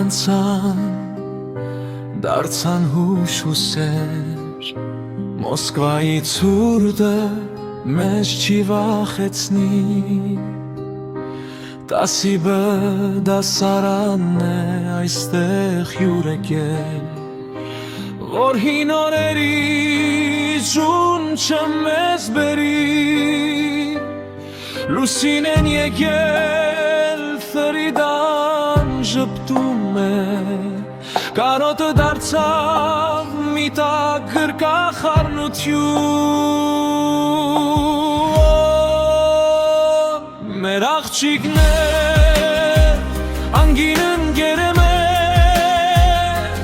անցան, դարձան հուշ ու սեր, Մոսկվայի ցուրտը մեզ չի վախեցնի, Տասիբը դասարանն է այստեղ հյուր եկել, Որ հին օրերի ջունջը մեզ բերի, Լուսին են եկել Ֆրիդան ժպտում է, Կարոտը դարձավ մի տակ գրկախառնություն, Մեր աղջիկներ անգին ընկեր է մեր,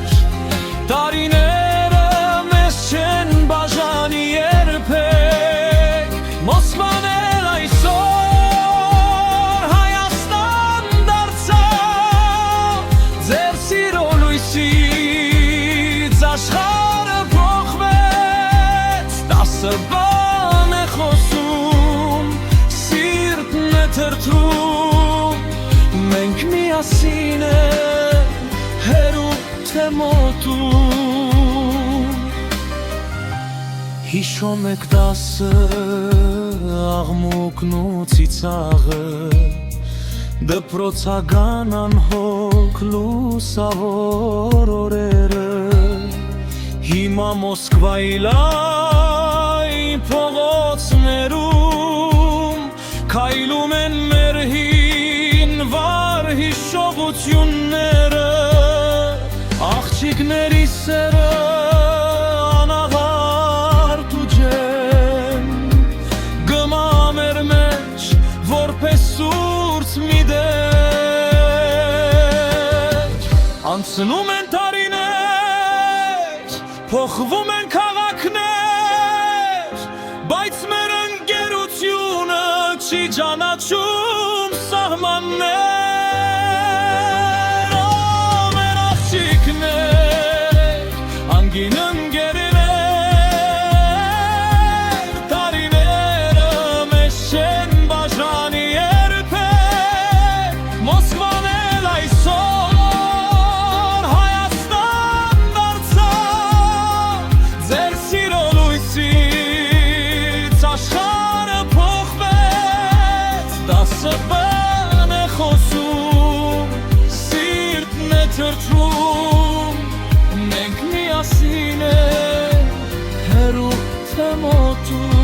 Տարիները մեզ չեն բաժանի երբեք, Մոսկվան էլ այսօր Հայաստան դարձավ, Ձեր սիրո լույսից աշխարհը փոխվեց, 10 բան է խոսում, սիրտն է թրթում, Մենք միասին ենք հեռու թե մոտում, Հիշում եք 10 աղմուկն ու ծիծաղը, Դպրոցական անհոգ լուսավոր օրերը, Հիմա Մոսկվայի լայն փողոցներում Քայլում են մեր հինվար հիշողությունները, Աղջիկների սերը անաղարտ ու ջերմ, Գմա մեր մեջ որպես սուրճ մի դեր, Անցնում են տարիներ, փոխվում են քաղաքներ, Բայց մեր ընկերությունը չի ճանաչում սահմաններ, Մեր աղջիկներ անգին ընկերներ, Տարիները մեզ չեն բաժանի երբեք, Մոսկվան էլ այսօր Հայաստան դարձավ, Ձեր սիրո լույսից աշխարհը փոխվեց, 10 բան է խոսում, սիրտն է թրթում, Մենք միասին ենք հեռու թե մոտում,